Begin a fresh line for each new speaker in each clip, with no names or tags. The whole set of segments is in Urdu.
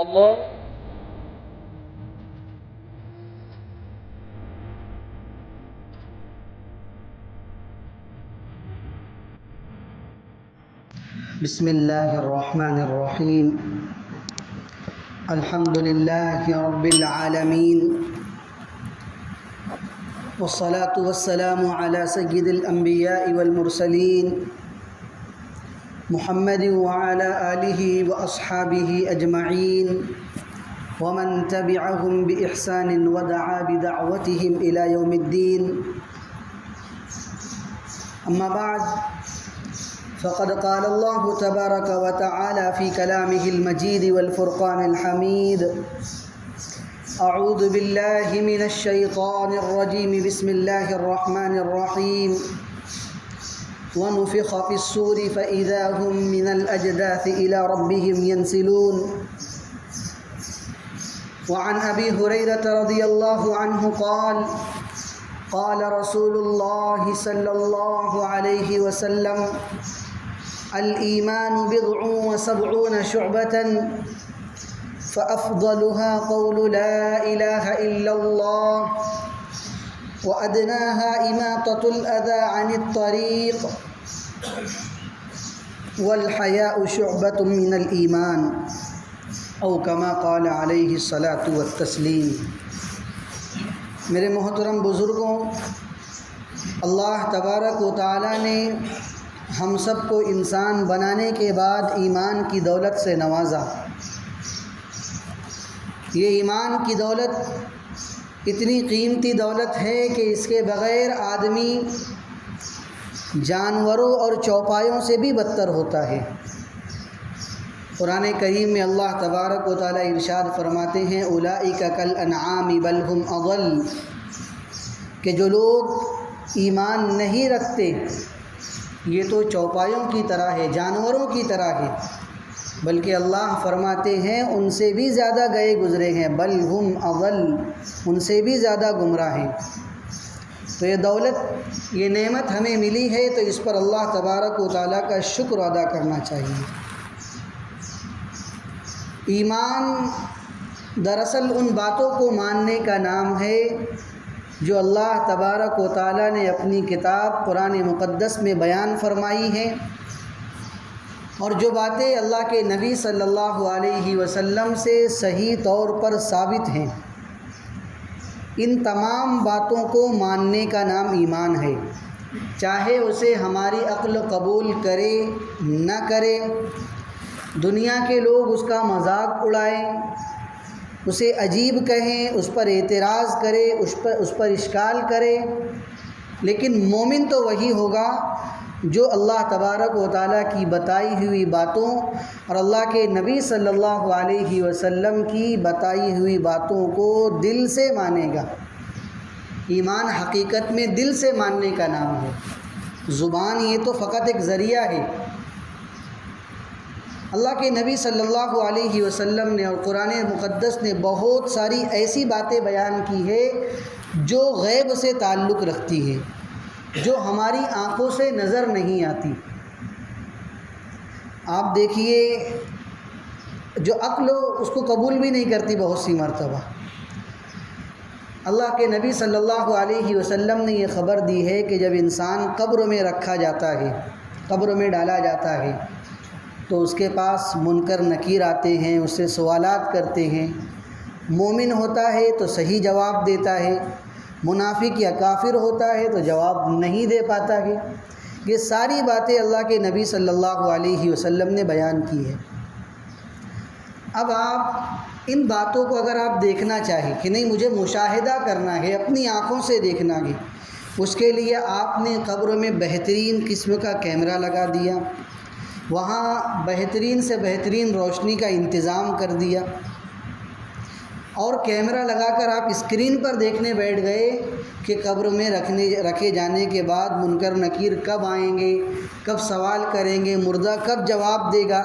الله.
بسم الله الرحمن الرحيم. الحمد لله رب العالمين، والصلاة والسلام على سيد الأنبياء والمرسلين محمد وعلى آله وأصحابه أجمعين ومن تبعهم بإحسان ودعا بدعوتهم إلى يوم الدين. أما بعد، فقد قال الله تبارك وتعالى في كلامه المجيد والفرقان الحميد: أعوذ بالله من الشيطان الرجيم، بسم الله الرحمن الرحيم. ونفخ في الصور فإذا هم من الأجداث إلى ربهم ينسلون. وعن أبي هريرة رضي الله عنه قال: قال رسول الله صلى الله عليه وسلم: الإيمان بضع وسبعون شعبة، فأفضلها قول لا إله إلا الله، وأدناها إماطة الأذى عن الطريق، والحياء شعبة من الإيمان، أو كما قال عليه الصلاة والتسلیم. میرے محترم بزرگوں، اللہ تبارک و تعالیٰ نے ہم سب کو انسان بنانے کے بعد ایمان کی دولت سے نوازا. یہ ایمان کی دولت اتنی قیمتی دولت ہے کہ اس کے بغیر آدمی جانوروں اور چوپایوں سے بھی بدتر ہوتا ہے. قرآن کریم میں اللہ تبارک و تعالیٰ ارشاد فرماتے ہیں: اولئک کالانعام بل هم اضل، کہ جو لوگ ایمان نہیں رکھتے یہ تو چوپایوں کی طرح ہے، جانوروں کی طرح ہے، بلکہ اللہ فرماتے ہیں ان سے بھی زیادہ گئے گزرے ہیں، بل هم اضل، ان سے بھی زیادہ گمراہ ہیں. تو یہ دولت، یہ نعمت ہمیں ملی ہے تو اس پر اللہ تبارک و تعالیٰ کا شکر ادا کرنا چاہیے. ایمان دراصل ان باتوں کو ماننے کا نام ہے جو اللہ تبارک و تعالیٰ نے اپنی کتاب قرآن مقدس میں بیان فرمائی ہیں، اور جو باتیں اللہ کے نبی صلی اللہ علیہ وسلم سے صحیح طور پر ثابت ہیں. ان تمام باتوں کو ماننے کا نام ایمان ہے، چاہے اسے ہماری عقل قبول کرے نہ کرے، دنیا کے لوگ اس کا مذاق اڑائیں، اسے عجیب کہیں، اس پر اعتراض کرے، اس پر اشکال کرے، لیکن مومن تو وہی ہوگا جو اللہ تبارک و تعالیٰ کی بتائی ہوئی باتوں اور اللہ کے نبی صلی اللہ علیہ وسلم کی بتائی ہوئی باتوں کو دل سے مانے گا. ایمان حقیقت میں دل سے ماننے کا نام ہے. زبان یہ تو فقط ایک ذریعہ ہے. اللہ کے نبی صلی اللہ علیہ وسلم نے اور قرآن مقدس نے بہت ساری ایسی باتیں بیان کی ہے جو غیب سے تعلق رکھتی ہے، جو ہماری آنکھوں سے نظر نہیں آتی. آپ دیکھیے، جو عقل اس کو قبول بھی نہیں کرتی بہت سی مرتبہ. اللہ کے نبی صلی اللہ علیہ وسلم نے یہ خبر دی ہے کہ جب انسان قبر میں رکھا جاتا ہے، قبر میں ڈالا جاتا ہے، تو اس کے پاس منکر نکیر آتے ہیں، اس سے سوالات کرتے ہیں. مومن ہوتا ہے تو صحیح جواب دیتا ہے، منافق یا کافر ہوتا ہے تو جواب نہیں دے پاتا ہے. یہ ساری باتیں اللہ کے نبی صلی اللہ علیہ وسلم نے بیان کی ہے. اب آپ ان باتوں کو اگر آپ دیکھنا چاہیں کہ نہیں مجھے مشاہدہ کرنا ہے، اپنی آنکھوں سے دیکھنا ہے، اس کے لیے آپ نے قبر میں بہترین قسم کا کیمرہ لگا دیا، وہاں بہترین سے بہترین روشنی کا انتظام کر دیا، اور کیمرہ لگا کر آپ اسکرین پر دیکھنے بیٹھ گئے کہ قبر میں رکھے جانے کے بعد منکر نکیر کب آئیں گے، کب سوال کریں گے، مردہ کب جواب دے گا.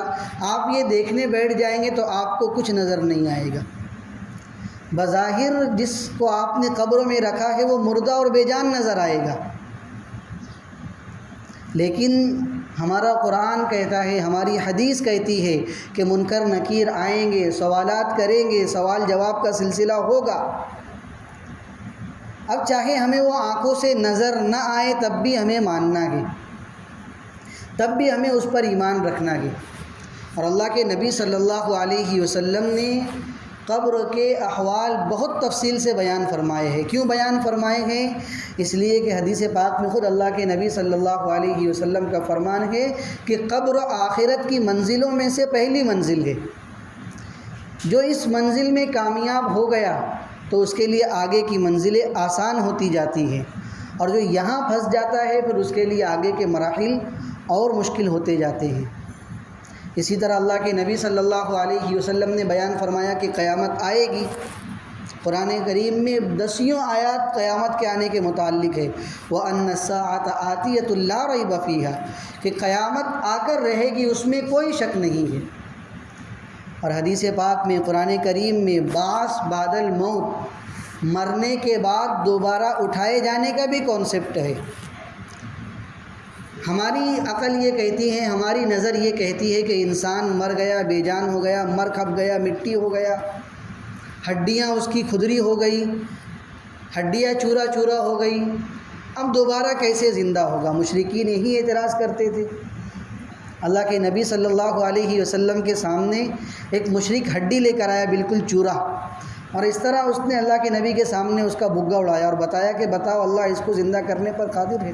آپ یہ دیکھنے بیٹھ جائیں گے تو آپ کو کچھ نظر نہیں آئے گا. بظاہر جس کو آپ نے قبر میں رکھا ہے وہ مردہ اور بے جان نظر آئے گا، لیکن ہمارا قرآن کہتا ہے، ہماری حدیث کہتی ہے کہ منکر نکیر آئیں گے، سوالات کریں گے، سوال جواب کا سلسلہ ہوگا۔ اب چاہے ہمیں وہ آنکھوں سے نظر نہ آئے تب بھی ہمیں ماننا ہے، تب بھی ہمیں اس پر ایمان رکھنا ہے۔ اور اللہ کے نبی صلی اللہ علیہ وسلم نے قبر کے احوال بہت تفصیل سے بیان فرمائے ہیں۔ کیوں بیان فرمائے ہیں؟ اس لیے کہ حدیث پاک میں خود اللہ کے نبی صلی اللہ علیہ وسلم کا فرمان ہے کہ قبر آخرت کی منزلوں میں سے پہلی منزل ہے۔ جو اس منزل میں کامیاب ہو گیا تو اس کے لیے آگے کی منزلیں آسان ہوتی جاتی ہیں، اور جو یہاں پھنس جاتا ہے پھر اس کے لیے آگے کے مراحل اور مشکل ہوتے جاتے ہیں۔ اسی طرح اللہ کے نبی صلی اللہ علیہ وسلم نے بیان فرمایا کہ قیامت آئے گی۔ قرآن کریم میں 10 آیات قیامت کے آنے کے متعلق ہے، وَأَنَّ السَّاعَةَ آتِيَةٌ لَا رَيْبَ فِيهَا، کہ قیامت آ کر رہے گی، اس میں کوئی شک نہیں ہے۔ اور حدیث پاک میں قرآن کریم میں بعث بعد الموت، مرنے کے بعد دوبارہ اٹھائے جانے کا بھی کانسیپٹ ہے۔ ہماری عقل یہ کہتی ہے، ہماری نظر یہ کہتی ہے کہ انسان مر گیا، بے جان ہو گیا، مر کھپ گیا، مٹی ہو گیا، ہڈیاں اس کی کھدری ہو گئی، ہڈیاں چورا چورا ہو گئی، اب دوبارہ کیسے زندہ ہوگا؟ مشرکین یہی اعتراض کرتے تھے۔ اللہ کے نبی صلی اللہ علیہ وسلم کے سامنے ایک مشرک ہڈی لے کر آیا، بالکل چورا، اور اس طرح اس نے اللہ کے نبی کے سامنے اس کا بگا اڑایا اور بتایا کہ بتاؤ اللہ اس کو زندہ کرنے پر قادر ہے۔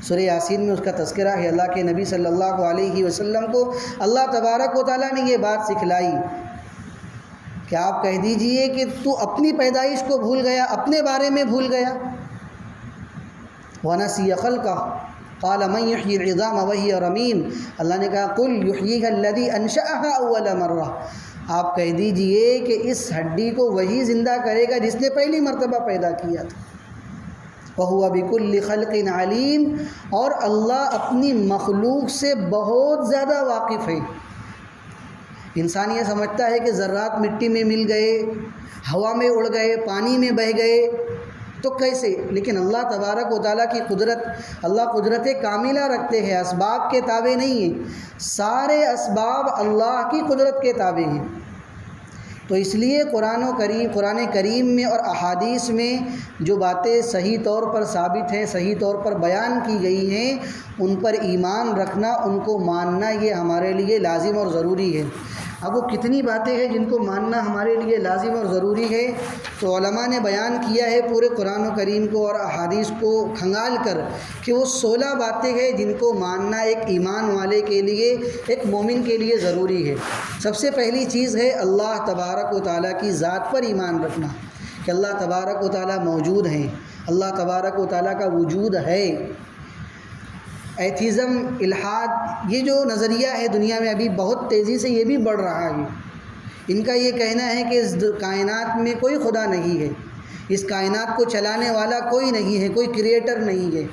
سورہ یاسین میں اس کا تذکرہ ہے۔ اللہ کے نبی صلی اللہ علیہ وسلم کو اللہ تبارک و تعالیٰ نے یہ بات سکھلائی کہ آپ کہہ دیجئے کہ تو اپنی پیدائش کو بھول گیا، اپنے بارے میں بھول گیا۔ وَنَسِيَ خَلْقَهُ قَالَ مَن يُحْيِي الْعِظَامَ وَهِيَ رَمِيمٌ، اللہ نے کہا قُلْ يُحْيِيهَا الَّذِي أَنشَأَهَا أَوَّلَ مَرَّةٍ، آپ کہہ دیجئے کہ اس ہڈی کو وہی زندہ کرے گا جس نے پہلی مرتبہ پیدا کیا تھا۔ وَهُوَ بِكُلِّ خَلْقٍ عَلِيمٌ، اور اللہ اپنی مخلوق سے بہت زیادہ واقف ہے۔ انسان یہ سمجھتا ہے کہ ذرات مٹی میں مل گئے، ہوا میں اڑ گئے، پانی میں بہہ گئے تو کیسے؟ لیکن اللہ تبارک و تعالیٰ کی قدرت، اللہ قدرت کاملہ رکھتے ہیں، اسباب کے تابع نہیں ہیں، سارے اسباب اللہ کی قدرت کے تابع ہیں۔ تو اس لیے قرآن کریم میں اور احادیث میں جو باتیں صحیح طور پر ثابت ہیں، صحیح طور پر بیان کی گئی ہیں، ان پر ایمان رکھنا، ان کو ماننا، یہ ہمارے لیے لازم اور ضروری ہے۔ اب وہ کتنی باتیں ہیں جن کو ماننا ہمارے لیے لازم اور ضروری ہے؟ تو علماء نے بیان کیا ہے پورے قرآن و کریم کو اور احادیث کو کھنگال کر کہ وہ 16 باتیں ہیں جن کو ماننا ایک ایمان والے کے لیے، ایک مومن کے لیے ضروری ہے۔ سب سے پہلی چیز ہے اللہ تبارک و تعالیٰ کی ذات پر ایمان رکھنا، کہ اللہ تبارک و تعالیٰ موجود ہیں، اللہ تبارک و تعالیٰ کا وجود ہے۔ ایتھیزم، الحاد، یہ جو نظریہ ہے دنیا میں ابھی بہت تیزی سے یہ بھی بڑھ رہا ہے۔ ان کا یہ کہنا ہے کہ اس کائنات میں کوئی خدا نہیں ہے، اس کائنات کو چلانے والا کوئی نہیں ہے، کوئی کریٹر نہیں ہے،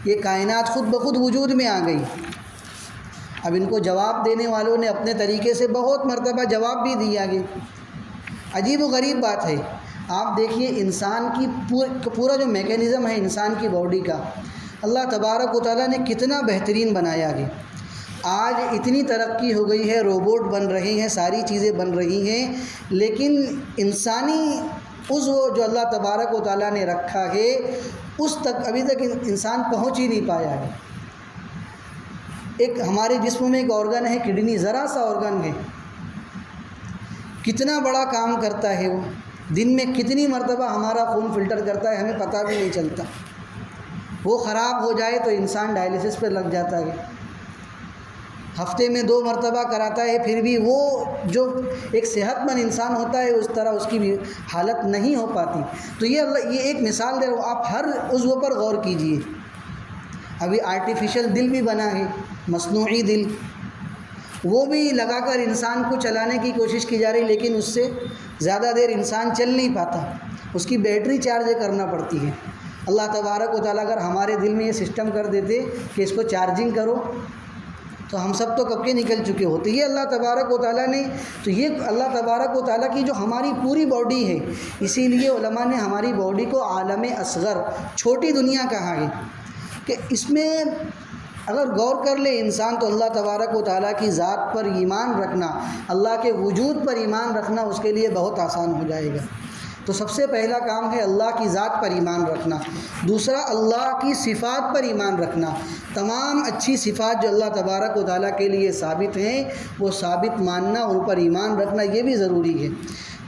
یہ کائنات خود بخود وجود میں آ گئی۔ اب ان کو جواب دینے والوں نے اپنے طریقے سے بہت مرتبہ جواب بھی دیا گیا۔ عجیب و غریب بات ہے، آپ دیکھیے انسان کی پورا جو میکینزم ہے انسان کی باڈی کا، اللہ تبارک و تعالیٰ نے کتنا بہترین بنایا ہے۔ آج اتنی ترقی ہو گئی ہے، روبوٹ بن رہے ہیں، ساری چیزیں بن رہی ہیں، لیکن انسانی عضو جو اللہ تبارک و تعالیٰ نے رکھا ہے اس تک ابھی تک انسان پہنچ ہی نہیں پایا ہے۔ ایک ہمارے جسم میں ایک آرگن ہے کڈنی، ذرا سا آرگن ہے، کتنا بڑا کام کرتا ہے وہ، دن میں کتنی مرتبہ ہمارا خون فلٹر کرتا ہے ہمیں پتہ بھی نہیں چلتا۔ وہ خراب ہو جائے تو انسان ڈائلیسس پہ لگ جاتا ہے، ہفتے میں 2 مرتبہ کراتا ہے، پھر بھی وہ جو ایک صحت مند انسان ہوتا ہے اس طرح اس کی بھی حالت نہیں ہو پاتی۔ تو یہ ایک مثال دے رہا ہوں، آپ ہر عضو پر غور کیجئے۔ ابھی آرٹیفیشل دل بھی بنا ہے، مصنوعی دل، وہ بھی لگا کر انسان کو چلانے کی کوشش کی جا رہی، لیکن اس سے زیادہ دیر انسان چل نہیں پاتا، اس کی بیٹری چارج کرنا پڑتی ہے۔ اللہ تبارک و تعالیٰ اگر ہمارے دل میں یہ سسٹم کر دیتے کہ اس کو چارجنگ کرو تو ہم سب تو کب کے نکل چکے ہوتے۔ یہ اللہ تبارک و تعالیٰ نے، تو یہ اللہ تبارک و تعالیٰ کی جو ہماری پوری باڈی ہے، اسی لیے علماء نے ہماری باڈی کو عالم اصغر، چھوٹی دنیا کہا ہے، کہ اس میں اگر غور کر لے انسان تو اللہ تبارک و تعالیٰ کی ذات پر ایمان رکھنا، اللہ کے وجود پر ایمان رکھنا اس کے لیے بہت آسان ہو جائے گا۔ تو سب سے پہلا کام ہے اللہ کی ذات پر ایمان رکھنا۔ دوسرا اللہ کی صفات پر ایمان رکھنا، تمام اچھی صفات جو اللہ تبارک و تعالیٰ کے لیے ثابت ہیں وہ ثابت ماننا، ان پر ایمان رکھنا یہ بھی ضروری ہے۔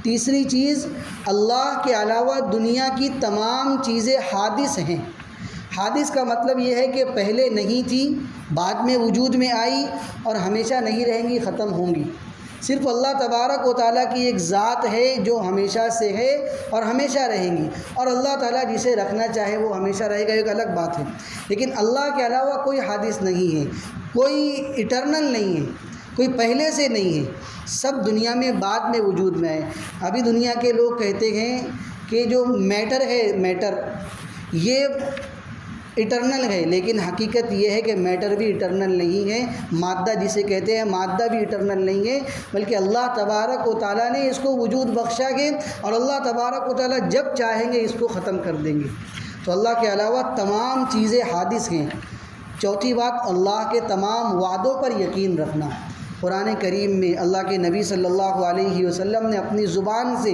تیسری چیز، اللہ کے علاوہ دنیا کی تمام چیزیں حادث ہیں۔ حادث کا مطلب یہ ہے کہ پہلے نہیں تھی، بعد میں وجود میں آئی اور ہمیشہ نہیں رہیں گی، ختم ہوں گی۔ صرف اللہ تبارک و تعالیٰ کی ایک ذات ہے جو ہمیشہ سے ہے اور ہمیشہ رہیں گی، اور اللہ تعالیٰ جسے رکھنا چاہے وہ ہمیشہ رہے گا، ایک الگ بات ہے۔ لیکن اللہ کے علاوہ کوئی حادث نہیں ہے، کوئی ایٹرنل نہیں ہے، کوئی پہلے سے نہیں ہے، سب دنیا میں بعد میں وجود میں ہے۔ ابھی دنیا کے لوگ کہتے ہیں کہ جو میٹر ہے، میٹر یہ ایٹرنل ہے، لیکن حقیقت یہ ہے کہ میٹر بھی ایٹرنل نہیں ہے، مادہ جسے کہتے ہیں مادہ بھی ایٹرنل نہیں ہے، بلکہ اللہ تبارک و تعالیٰ نے اس کو وجود بخشا ہے، اور اللہ تبارک و تعالیٰ جب چاہیں گے اس کو ختم کر دیں گے۔ تو اللہ کے علاوہ تمام چیزیں حادث ہیں۔ چوتھی بات، اللہ کے تمام وعدوں پر یقین رکھنا۔ قرآن کریم میں اللہ کے نبی صلی اللہ علیہ وسلم نے اپنی زبان سے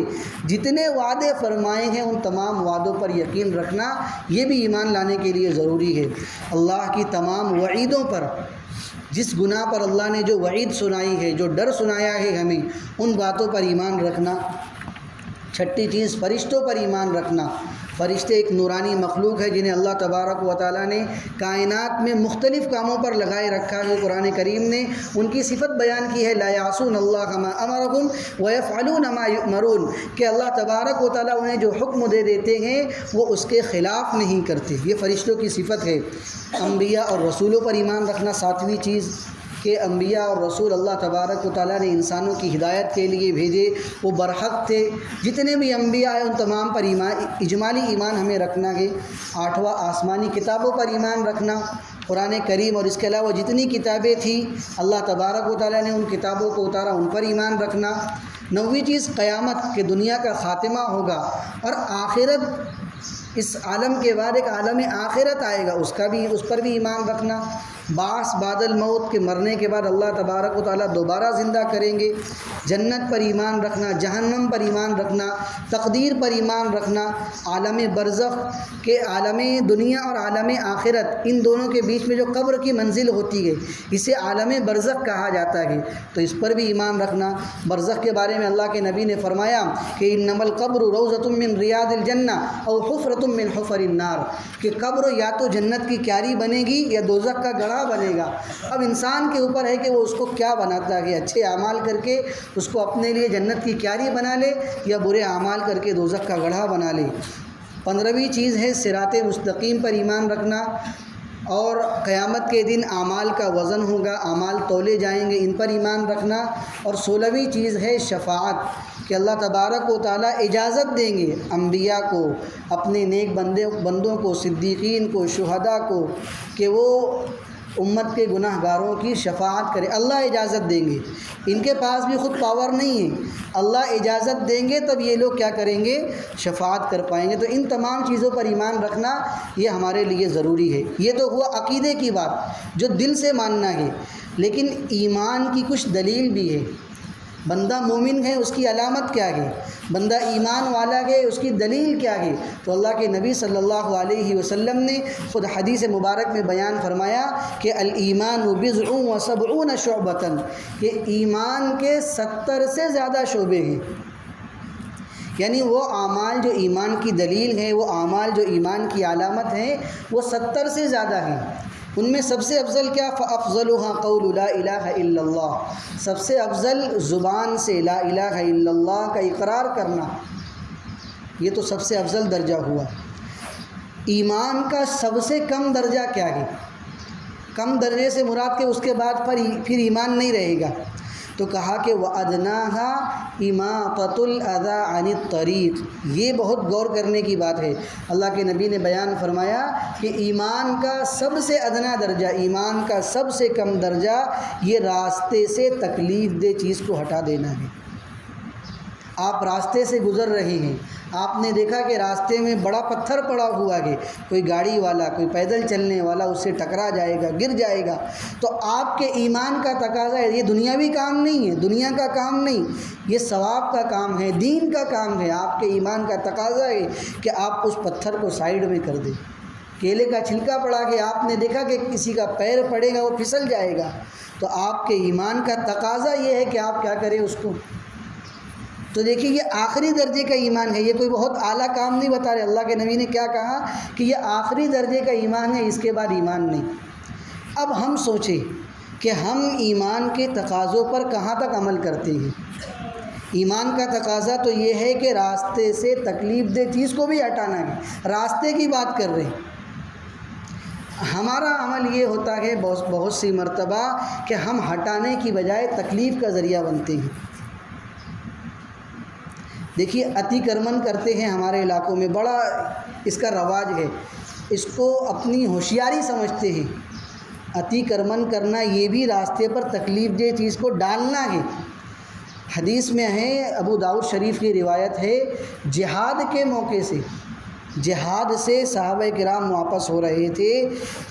جتنے وعدے فرمائے ہیں ان تمام وعدوں پر یقین رکھنا یہ بھی ایمان لانے کے لیے ضروری ہے۔ اللہ کی تمام وعیدوں پر، جس گناہ پر اللہ نے جو وعید سنائی ہے، جو ڈر سنایا ہے ہمیں، ان باتوں پر ایمان رکھنا۔ چھٹی چیز، فرشتوں پر ایمان رکھنا۔ فرشتے ایک نورانی مخلوق ہے جنہیں اللہ تبارک و تعالیٰ نے کائنات میں مختلف کاموں پر لگائے رکھا ہے۔ قرآن کریم نے ان کی صفت بیان کی ہے، لا یعصون اللہ ما امرهم ویفعلون ما یؤمرون، کہ اللہ تبارک و تعالیٰ انہیں جو حکم دے دیتے ہیں وہ اس کے خلاف نہیں کرتے، یہ فرشتوں کی صفت ہے۔ انبیاء اور رسولوں پر ایمان رکھنا، ساتویں چیز کہ انبیاء اور رسول اللہ تبارک و تعالیٰ نے انسانوں کی ہدایت کے لیے بھیجے، وہ برحق تھے۔ جتنے بھی انبیاء ہیں ان تمام پر اجمالی ایمان ہمیں رکھنا ہے۔ آٹھواں، آسمانی کتابوں پر ایمان رکھنا، قرآن کریم اور اس کے علاوہ جتنی کتابیں تھیں اللہ تبارک و تعالیٰ نے ان کتابوں کو اتارا، ان پر ایمان رکھنا۔ نویں چیز، قیامت، کہ دنیا کا خاتمہ ہوگا اور آخرت، اس عالم کے بعد ایک عالم آخرت آئے گا، اس پر بھی ایمان رکھنا۔ بعث بعد الموت، کے مرنے کے بعد اللہ تبارک و تعالیٰ دوبارہ زندہ کریں گے۔ جنت پر ایمان رکھنا، جہنم پر ایمان رکھنا، تقدیر پر ایمان رکھنا، عالم برزخ، کہ عالم دنیا اور عالم آخرت ان دونوں کے بیچ میں جو قبر کی منزل ہوتی ہے اسے عالم برزخ کہا جاتا ہے، تو اس پر بھی ایمان رکھنا۔ برزخ کے بارے میں اللہ کے نبی نے فرمایا کہ انما القبر روضۃ من ریاض الجنہ او حفرۃ من حفر النار، کہ قبر یا تو جنت کی کیاری بنے گی یا دوزخ کا گڑھا بنے گا۔ اب انسان کے اوپر ہے کہ وہ اس کو کیا بناتا ہے، اچھے اعمال کر کے اس کو اپنے لیے جنت کی کیاری بنا لے یا برے اعمال کر کے دوزخ کا گڑھا بنا لے۔ 15ویں چیز ہے صراط مستقیم پر ایمان رکھنا، اور قیامت کے دن اعمال کا وزن ہوگا، اعمال تولے جائیں گے، ان پر ایمان رکھنا۔ اور 16ویں چیز ہے شفاعت، کہ اللہ تبارک و تعالیٰ اجازت دیں گے انبیاء کو، اپنے نیک بندوں کو، صدیقین کو، شہداء کو، کہ وہ امت کے گناہ گاروں کی شفاعت کرے۔ اللہ اجازت دیں گے، ان کے پاس بھی خود پاور نہیں ہے، اللہ اجازت دیں گے تب یہ لوگ کیا کریں گے، شفاعت کر پائیں گے۔ تو ان تمام چیزوں پر ایمان رکھنا یہ ہمارے لیے ضروری ہے۔ یہ تو ہوا عقیدے کی بات جو دل سے ماننا ہے، لیکن ایمان کی کچھ دلیل بھی ہے۔ بندہ مومن ہے اس کی علامت کیا ہے، بندہ ایمان والا ہے اس کی دلیل کیا ہے؟ تو اللہ کے نبی صلی اللہ علیہ وسلم نے خود حدیث مبارک میں بیان فرمایا کہ الایمان بضع و سبعون شعبۃ، کہ ایمان کے 70 سے زیادہ شعبے ہیں، یعنی وہ اعمال جو ایمان کی دلیل ہیں، وہ اعمال جو ایمان کی علامت ہیں، وہ 70 سے زیادہ ہیں۔ ان میں سب سے افضل کیا، فافضلها قول لا الہ الا اللہ، سب سے افضل زبان سے لا الہ الا اللہ کا اقرار کرنا، یہ تو سب سے افضل درجہ ہوا۔ ایمان کا سب سے کم درجہ کیا ہے؟ کم درجے سے مراد کہ اس کے بعد پھر ایمان نہیں رہے گا، تو کہا کہ وَأَدْنَاهَا إِمَاطَةُ الْأَذَى عَنِ الطَّرِيقِ، یہ بہت غور کرنے کی بات ہے۔ اللہ کے نبی نے بیان فرمایا کہ ایمان کا سب سے ادنا درجہ، ایمان کا سب سے کم درجہ یہ راستے سے تکلیف دہ چیز کو ہٹا دینا ہے۔ آپ راستے سے گزر رہے ہیں، آپ نے دیکھا کہ راستے میں بڑا پتھر پڑا ہوا ہے، کوئی گاڑی والا، کوئی پیدل چلنے والا اس سے ٹکرا جائے گا، گر جائے گا، تو آپ کے ایمان کا تقاضا ہے، یہ دنیاوی کام نہیں ہے، دنیا کا کام نہیں، یہ ثواب کا کام ہے، دین کا کام ہے، آپ کے ایمان کا تقاضا ہے کہ آپ اس پتھر کو سائیڈ میں کر دیں۔ کیلے کا چھلکا پڑا کہ آپ نے دیکھا کہ کسی کا پیر پڑے گا وہ پھسل جائے گا، تو آپ کے ایمان کا تقاضا یہ ہے کہ آپ کیا کریں اس کو۔ تو دیکھیے یہ آخری درجے کا ایمان ہے، یہ کوئی بہت اعلیٰ کام نہیں بتا رہے۔ اللہ کے نبی نے کیا کہا کہ یہ آخری درجے کا ایمان ہے، اس کے بعد ایمان نہیں۔ اب ہم سوچیں کہ ہم ایمان کے تقاضوں پر کہاں تک عمل کرتے ہیں۔ ایمان کا تقاضا تو یہ ہے کہ راستے سے تکلیف دہ چیز کو بھی ہٹانا ہے، راستے کی بات کر رہے ہیں۔ ہمارا عمل یہ ہوتا ہے بہت سی مرتبہ کہ ہم ہٹانے کی بجائے تکلیف کا ذریعہ بنتے ہیں۔ دیکھیے اتی کرمن کرتے ہیں ہمارے علاقوں میں، بڑا اس کا رواج ہے، اس کو اپنی ہوشیاری سمجھتے ہیں۔ اتی کرمن کرنا یہ بھی راستے پر تکلیف دہ چیز کو ڈالنا ہے۔ حدیث میں ہے، ابو داؤد شریف کی روایت ہے، جہاد کے موقع سے، جہاد سے صحابہ کرام واپس ہو رہے تھے،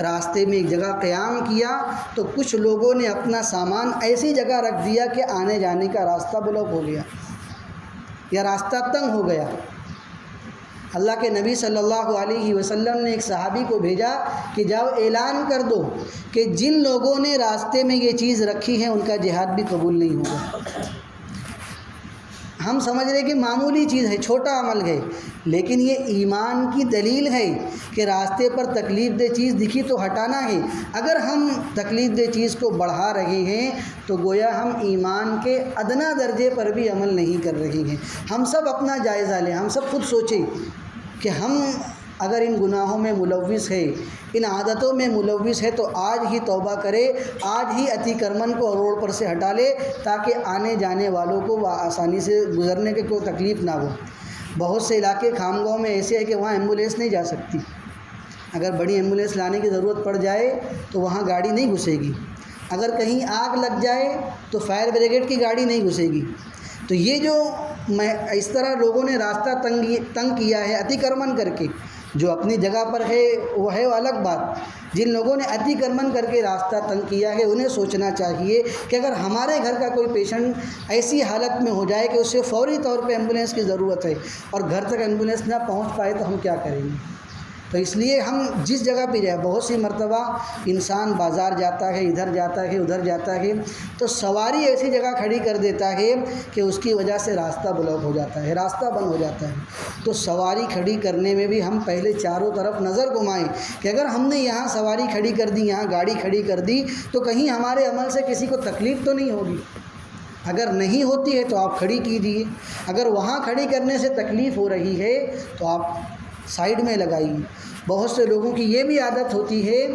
راستے میں ایک جگہ قیام کیا تو کچھ لوگوں نے اپنا سامان ایسی جگہ رکھ دیا کہ آنے جانے کا راستہ بلاک ہو گیا یا راستہ تنگ ہو گیا۔ اللہ کے نبی صلی اللہ علیہ وسلم نے ایک صحابی کو بھیجا کہ جاؤ اعلان کر دو کہ جن لوگوں نے راستے میں یہ چیز رکھی ہے ان کا جہاد بھی قبول نہیں ہوگا۔ ہم سمجھ رہے کہ معمولی چیز ہے، چھوٹا عمل ہے، لیکن یہ ایمان کی دلیل ہے کہ راستے پر تکلیف دہ چیز دکھی تو ہٹانا ہے۔ اگر ہم تکلیف دہ چیز کو بڑھا رہے ہیں تو گویا ہم ایمان کے ادنا درجے پر بھی عمل نہیں کر رہے ہیں۔ ہم سب اپنا جائزہ لیں، ہم سب خود سوچیں کہ ہم اگر ان گناہوں میں ملوث ہے، ان عادتوں میں ملوث ہے تو آج ہی توبہ کرے، آج ہی اتی کرمن کو روڈ پر سے ہٹا لے تاکہ آنے جانے والوں کو آسانی سے گزرنے کی کوئی تکلیف نہ ہو۔ بہت سے علاقے خامگاؤں میں ایسے ہیں کہ وہاں ایمبولینس نہیں جا سکتی، اگر بڑی ایمبولینس لانے کی ضرورت پڑ جائے تو وہاں گاڑی نہیں گھسے گی، اگر کہیں آگ لگ جائے تو فائر بریگیڈ کی گاڑی نہیں گھسے گی۔ تو یہ جو اس طرح لوگوں نے راستہ تنگ کیا ہے اتی کرمن کر کے، جو اپنی جگہ پر ہے وہ ہے الگ بات، جن لوگوں نے اتی کرمن کر کے راستہ تنگ کیا ہے انہیں سوچنا چاہیے کہ اگر ہمارے گھر کا کوئی پیشنٹ ایسی حالت میں ہو جائے کہ اسے فوری طور پہ ایمبولینس کی ضرورت ہے اور گھر تک ایمبولینس نہ پہنچ پائے تو ہم کیا کریں گے۔ تو اس لیے ہم جس جگہ پہ جائیں، بہت سی مرتبہ انسان بازار جاتا ہے، ادھر جاتا ہے ادھر جاتا ہے تو سواری ایسی جگہ کھڑی کر دیتا ہے کہ اس کی وجہ سے راستہ بلاک ہو جاتا ہے، راستہ بند ہو جاتا ہے۔ تو سواری کھڑی کرنے میں بھی ہم پہلے چاروں طرف نظر گھمائیں کہ اگر ہم نے یہاں سواری کھڑی کر دی، یہاں گاڑی کھڑی کر دی تو کہیں ہمارے عمل سے کسی کو تکلیف تو نہیں ہوگی۔ اگر نہیں ہوتی ہے تو آپ کھڑی کیجیے، اگر وہاں کھڑی کرنے سے تکلیف ہو رہی ہے تو آپ سائیڈ میں لگائیے۔ بہت سے لوگوں کی یہ بھی عادت ہوتی ہے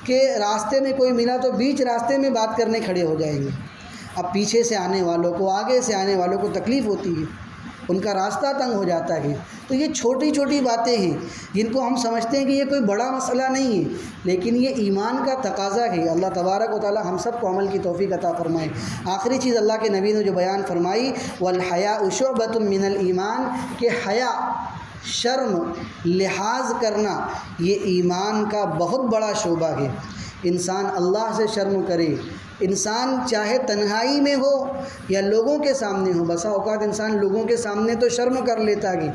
کہ راستے میں کوئی ملا تو بیچ راستے میں بات کرنے کھڑے ہو جائیں گے۔ اب پیچھے سے آنے والوں کو، آگے سے آنے والوں کو تکلیف ہوتی ہے، ان کا راستہ تنگ ہو جاتا ہے۔ تو یہ چھوٹی چھوٹی باتیں ہیں جن کو ہم سمجھتے ہیں کہ یہ کوئی بڑا مسئلہ نہیں ہے، لیکن یہ ایمان کا تقاضا ہے۔ اللہ تبارک و تعالی ہم سب کو عمل کی توفیق عطا فرمائے۔ آخری چیز اللہ کے نبی نے جو بیان فرمائی، والحیاء شعبۃ من الایمان، کہ حیا، شرم، لحاظ کرنا یہ ایمان کا بہت بڑا شعبہ ہے۔ انسان اللہ سے شرم کرے، انسان چاہے تنہائی میں ہو یا لوگوں کے سامنے ہو۔ بسا اوقات انسان لوگوں کے سامنے تو شرم کر لیتا ہے،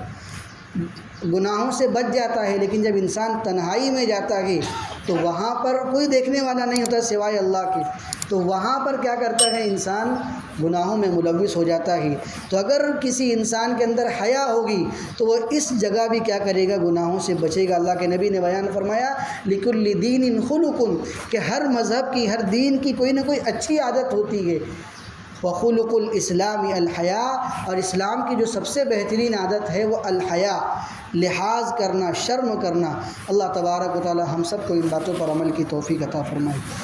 گناہوں سے بچ جاتا ہے، لیکن جب انسان تنہائی میں جاتا ہے تو وہاں پر کوئی دیکھنے والا نہیں ہوتا سوائے اللہ کے، تو وہاں پر کیا کرتا ہے انسان؟ گناہوں میں ملوث ہو جاتا ہے۔ تو اگر کسی انسان کے اندر حیا ہوگی تو وہ اس جگہ بھی کیا کرے گا؟ گناہوں سے بچے گا۔ اللہ کے نبی نے بیان فرمایا لِكُلِّ دِينٍ خُلُقٌ، کہ ہر مذہب کی، ہر دین کی کوئی نہ کوئی اچھی عادت ہوتی ہے۔ وَخُلُقُ الْإِسْلَامِ الْحَيَاءُ، اور اسلام کی جو سب سے بہترین عادت ہے وہ الحیا، لحاظ کرنا، شرم کرنا۔ اللہ تبارک و تعالی ہم سب کو ان باتوں پر عمل کی توفیق عطا فرمائے۔